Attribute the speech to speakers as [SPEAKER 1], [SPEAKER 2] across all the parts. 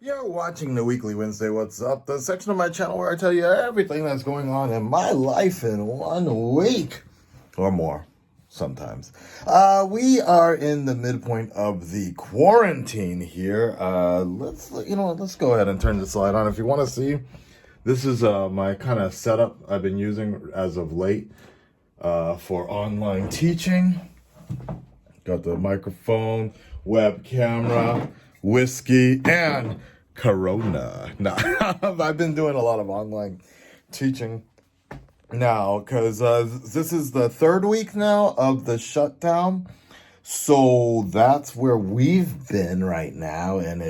[SPEAKER 1] You're watching the Weekly Wednesday What's Up, the section of my channel where I tell you everything that's going on in my life in 1 week or more sometimes. We are in the midpoint of the quarantine here. Let's go ahead and turn this light on if you want to see. This is my kind of setup I've been using as of late for online teaching. Got the microphone, web camera, whiskey, and Corona. Now, I've been doing a lot of online teaching now because this is the third week now of the shutdown. So that's where we've been right now, and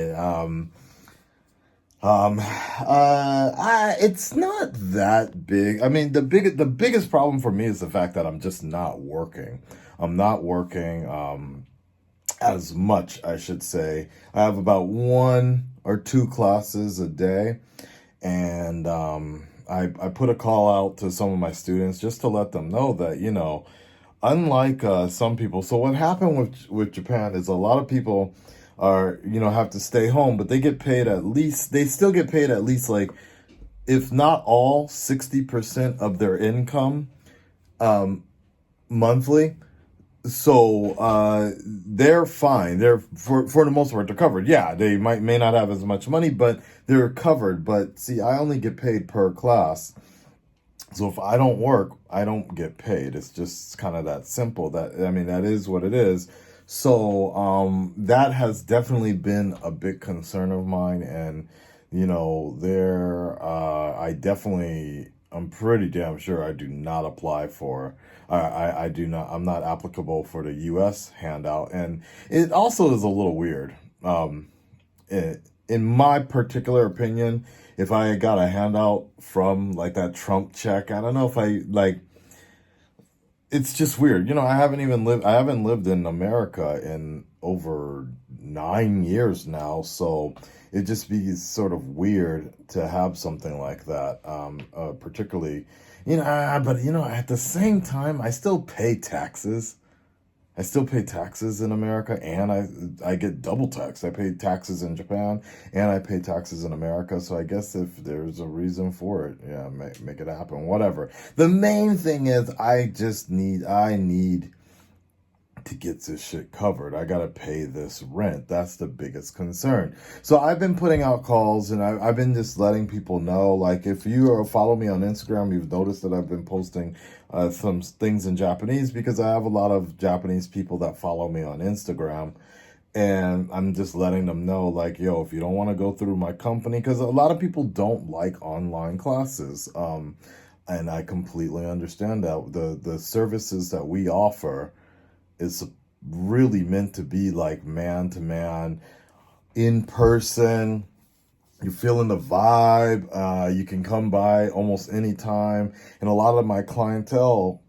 [SPEAKER 1] it's not that big. I mean, the biggest problem for me is the fact that I'm just not working. I'm not working as much, I should say. I have about 1 or 2 classes a day, and I put a call out to some of my students just to let them know that, unlike some people. So what happened with Japan is a lot of people are, have to stay home, but they still get paid at least, like, if not all, 60% of their income monthly. So they're fine. They're for the most part they're covered. Yeah, they may not have as much money, but they're covered. But see, I only get paid per class. So if I don't work, I don't get paid. It's just kind of that simple. That is what it is. So that has definitely been a big concern of mine, and I'm pretty damn sure I do not apply for. I do not. I'm not applicable for the U.S. handout, and it also is a little weird. In my particular opinion, if I got a handout from like that Trump check, I don't know if I like. It's just weird. I haven't lived in America in over 9 years now, so it just be sort of weird to have something like that. Particularly, but at the same time, I still pay taxes. I still pay taxes in America, and I get double taxed. I pay taxes in Japan, and I pay taxes in America. So I guess if there's a reason for it, yeah, make it happen. Whatever. The main thing is I need to get this shit covered. I gotta pay this rent. That's the biggest concern. So I've been putting out calls, and I've been just letting people know. Like, if you follow me on Instagram, you've noticed that I've been posting some things in Japanese, because I have a lot of Japanese people that follow me on Instagram. And I'm just letting them know, like, yo, if you don't want to go through my company, because a lot of people don't like online classes. And I completely understand that. The services that we offer is really meant to be like man to man, in person. You're feeling the vibe. You can come by almost any time. And a lot of my clientele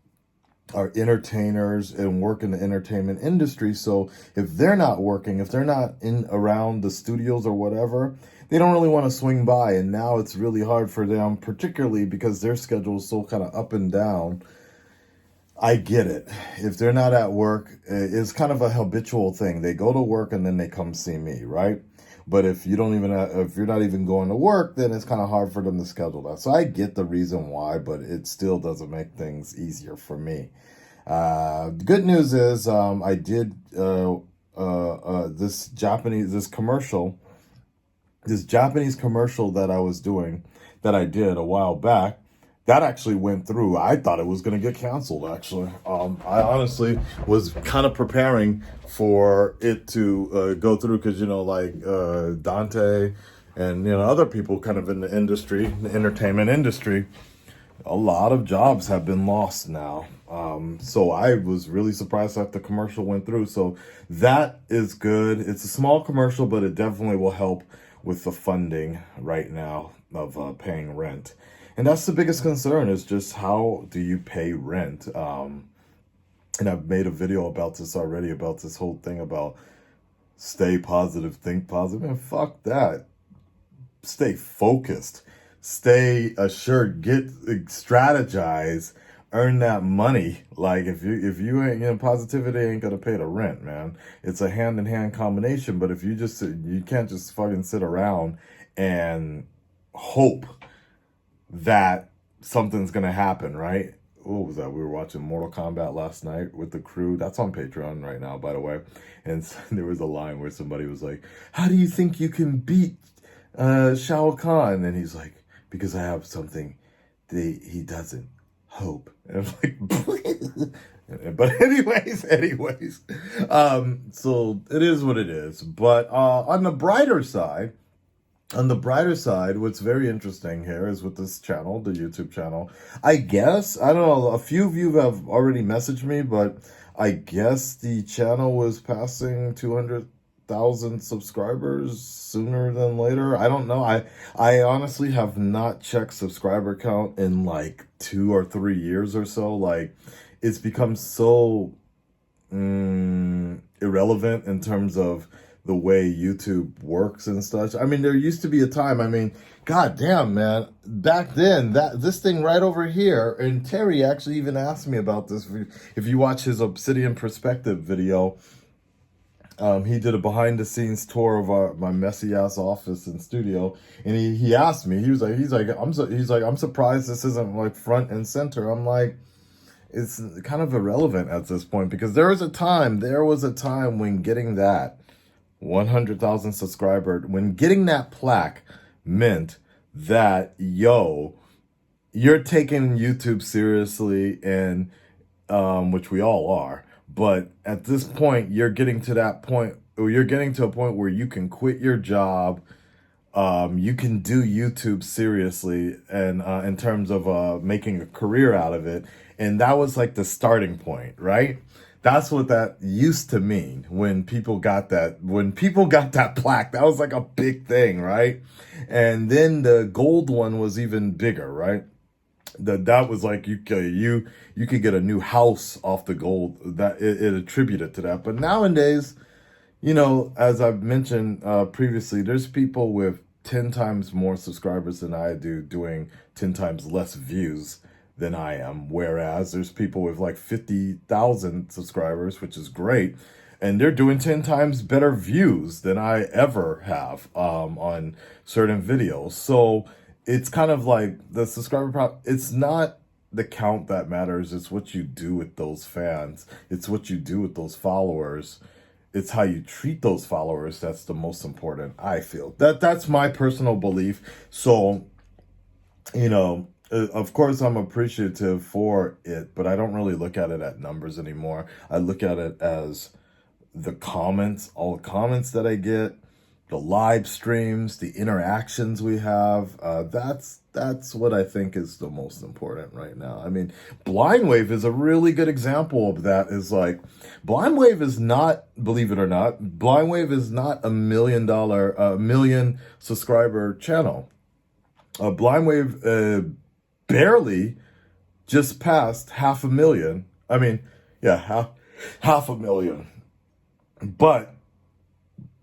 [SPEAKER 1] are entertainers and work in the entertainment industry. So if they're not working, if they're not in around the studios or whatever, they don't really want to swing by. And now it's really hard for them, particularly because their schedule is so kind of up and down. I get it. If they're not at work, it's kind of a habitual thing. They go to work and then they come see me, right? But if you're not even going to work, then it's kind of hard for them to schedule that. So I get the reason why, but it still doesn't make things easier for me. The good news is I did this Japanese commercial that I was doing, that I did a while back. That actually went through. I thought it was going to get canceled, actually. I honestly was kind of preparing for it to go through because, Dante and, other people kind of in the industry, the entertainment industry, a lot of jobs have been lost now. So I was really surprised that the commercial went through. So that is good. It's a small commercial, but it definitely will help with the funding right now of paying rent. And that's the biggest concern, is just how do you pay rent? And I've made a video about this already, about this whole thing about stay positive, think positive. And fuck that. Stay focused. Stay assured. Strategize earn that money. Like if you ain't, positivity ain't gonna pay the rent, man. It's a hand in hand combination. But if you can't just fucking sit around and hope that something's gonna happen, right? What was that? We were watching Mortal Kombat last night with the crew. That's on Patreon right now, by the way. And there was a line where somebody was like, "How do you think you can beat Shao Kahn?" And he's like, "Because I have something he doesn't, hope." And I'm like, but anyways, so it is what it is. But on the brighter side, what's very interesting here is with this channel, the YouTube channel, I guess, I don't know, a few of you have already messaged me, but I guess the channel was passing 200,000 subscribers sooner than later. I don't know. I honestly have not checked subscriber count in like 2 or 3 years or so. Like, it's become so irrelevant in terms of the way YouTube works and such. I mean, there used to be a time, I mean, god damn, man, back then, this thing right over here, and Terry actually even asked me about this. If you watch his Obsidian Perspective video, he did a behind the scenes tour of my messy ass office and studio, and he asked me, he's like, I'm surprised this isn't like front and center. I'm like, it's kind of irrelevant at this point, because there was a time when getting that 100,000 subscriber, when getting that plaque meant that, yo, you're taking YouTube seriously, and which we all are. But at this point, you're getting to that point, or you're getting to a point where you can quit your job. You can do YouTube seriously, and in terms of making a career out of it. And that was like the starting point, right? That's what that used to mean when people got that plaque. That was like a big thing, right? And then the gold one was even bigger, right? That was like you could get a new house off the gold. That it attributed to that. But nowadays, as I've mentioned previously, there's people with 10 times more subscribers than I do doing 10 times less views than I am. Whereas there's people with like 50,000 subscribers, which is great, and they're doing 10 times better views than I ever have on certain videos. So it's kind of like the it's not the count that matters. It's what you do with those fans. It's what you do with those followers. It's how you treat those followers that's the most important, I feel. That's my personal belief. So, of course, I'm appreciative for it, but I don't really look at it at numbers anymore. I look at it as all the comments that I get, the live streams, the interactions we have. That's what I think is the most important right now. I mean, Blind Wave is a really good example of that. Is like, Blind Wave is not, believe it or not, Blind Wave is not a million subscriber channel. Blind Wave barely just passed 500,000. I mean, yeah, half a million. But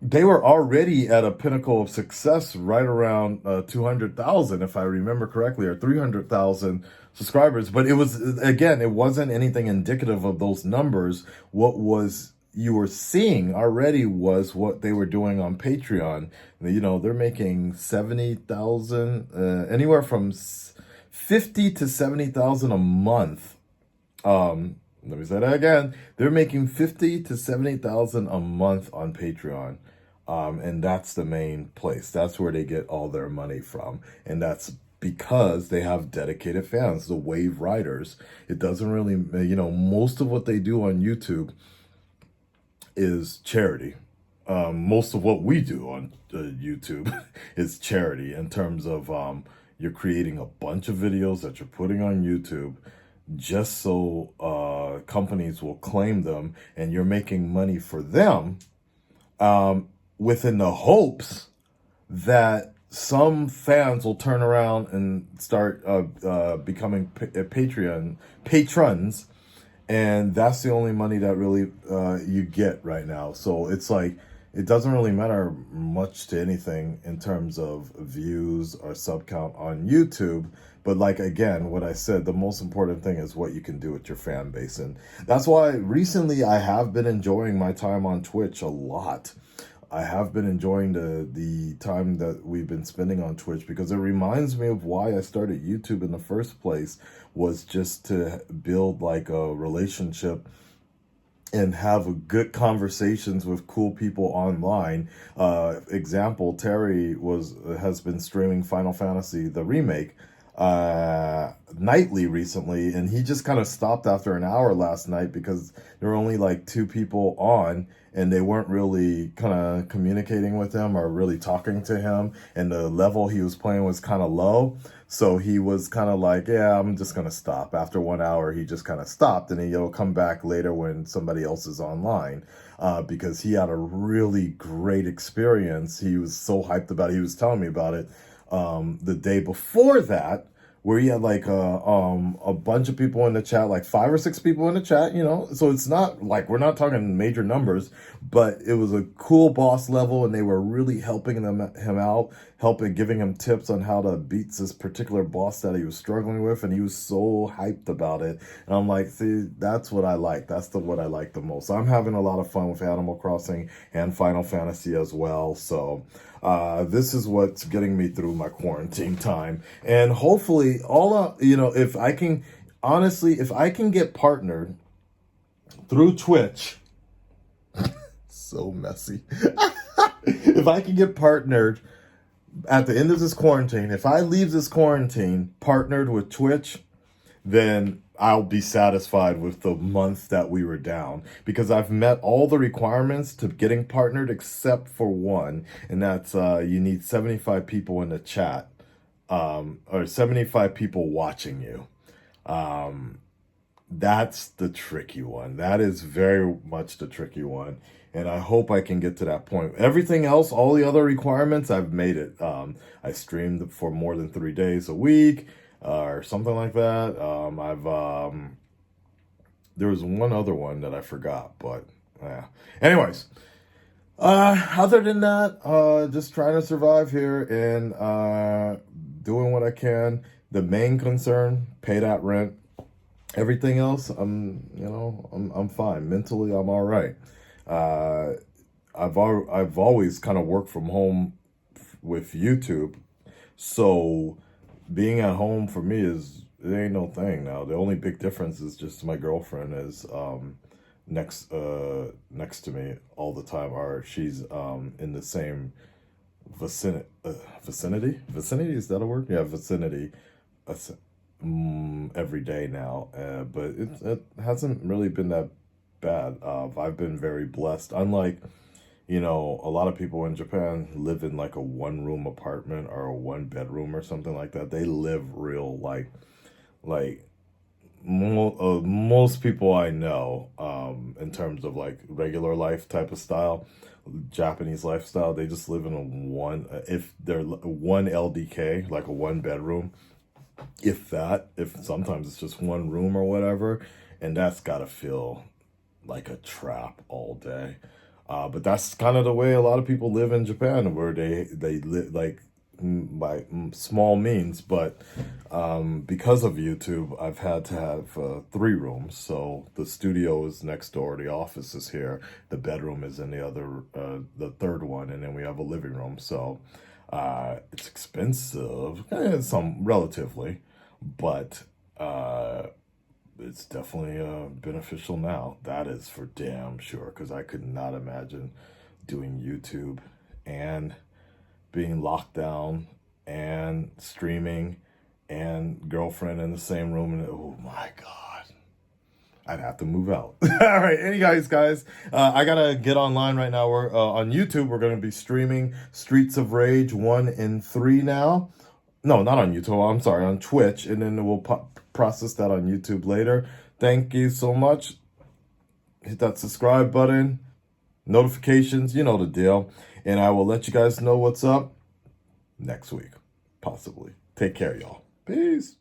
[SPEAKER 1] they were already at a pinnacle of success right around 200,000, if I remember correctly, or 300,000 subscribers. But it wasn't anything indicative of those numbers. You were seeing already was what they were doing on Patreon. They're making 70,000, anywhere from 50 to 70,000 a month. Let me say that again. They're making 50 to 70,000 a month on Patreon. And that's the main place. That's where they get all their money from. And that's because they have dedicated fans, the Wave Riders. It doesn't really, most of what they do on YouTube is charity. Most of what we do on YouTube is charity, in terms of you're creating a bunch of videos that you're putting on YouTube just so companies will claim them, and you're making money for them, within the hopes that some fans will turn around and start becoming patrons, and that's the only money that really you get right now. So it's like, it doesn't really matter much to anything in terms of views or sub count on YouTube, But like, again, what I said, the most important thing is what you can do with your fan base. And that's why recently I have been enjoying my time on Twitch a lot. I have been enjoying the time that we've been spending on Twitch, because it reminds me of why I started YouTube in the first place, was just to build like a relationship and have good conversations with cool people online. Example, Terry has been streaming Final Fantasy the remake nightly recently, and he just kind of stopped after an hour last night because there were only like two people on, and they weren't really kind of communicating with him or really talking to him, and the level he was playing was kind of low. So he was kind of like, yeah, I'm just going to stop. After 1 hour, he just kind of stopped, and he'll come back later when somebody else is online, because he had a really great experience. He was so hyped about it. He was telling me about it the day before that, where he had like a bunch of people in the chat, like 5 or 6 people in the chat, you know. So it's not like, we're not talking major numbers, but it was a cool boss level, and they were really helping him out, giving him tips on how to beat this particular boss that he was struggling with, and he was so hyped about it. And I'm like, see, that's what I like. That's what I like the most. So I'm having a lot of fun with Animal Crossing and Final Fantasy as well. So this is what's getting me through my quarantine time. And hopefully if I can, honestly, if I can get partnered through Twitch, so messy. If I can get partnered at the end of this quarantine, if I leave this quarantine partnered with Twitch, then I'll be satisfied with the month that we were down, because I've met all the requirements to getting partnered except for one, and that's you need 75 people in the chat, or 75 people watching you. That's the tricky one. That is very much the tricky one. And I hope I can get to that point. Everything else, all the other requirements, I've made it. I streamed for more than 3 days a week, or something like that. There was one other one that I forgot, but yeah. Anyways, other than that, just trying to survive here and doing what I can. The main concern, pay that rent. Everything else, I'm fine. Mentally, I'm all right. I've always kind of worked from home with YouTube, so being at home for me it ain't no thing now. The only big difference is just my girlfriend is next to me all the time, or she's in the same vicinity. Vicinity, is that a word? Yeah, vicinity. Every day now, but it hasn't really been that bad. I've been very blessed. Unlike, a lot of people in Japan live in like a 1-room apartment or a 1-bedroom or something like that. They live real most people I know, in terms of like regular life type of style, Japanese lifestyle, they just live in if they're 1 LDK, like a 1-bedroom. If sometimes it's just 1 room or whatever, and that's gotta feel like a trap all day. But that's kind of the way a lot of people live in Japan, where they live like by small means. But because of YouTube, I've had to have 3 rooms. So the studio is next door, the office is here, the bedroom is in the third one, and then we have a living room. So it's expensive, some relatively, but it's definitely beneficial now. That is for damn sure, because I could not imagine doing YouTube and being locked down and streaming and girlfriend in the same room. And oh my God, I'd have to move out. All right. Anyways, guys, I got to get online right now. We're on YouTube. We're going to be streaming Streets of Rage 1 and 3 now. No, not on YouTube. I'm sorry, on Twitch. And then we'll process that on YouTube later. Thank you so much. Hit that subscribe button, notifications, you know the deal. And I will let you guys know what's up next week, possibly. Take care, y'all. Peace.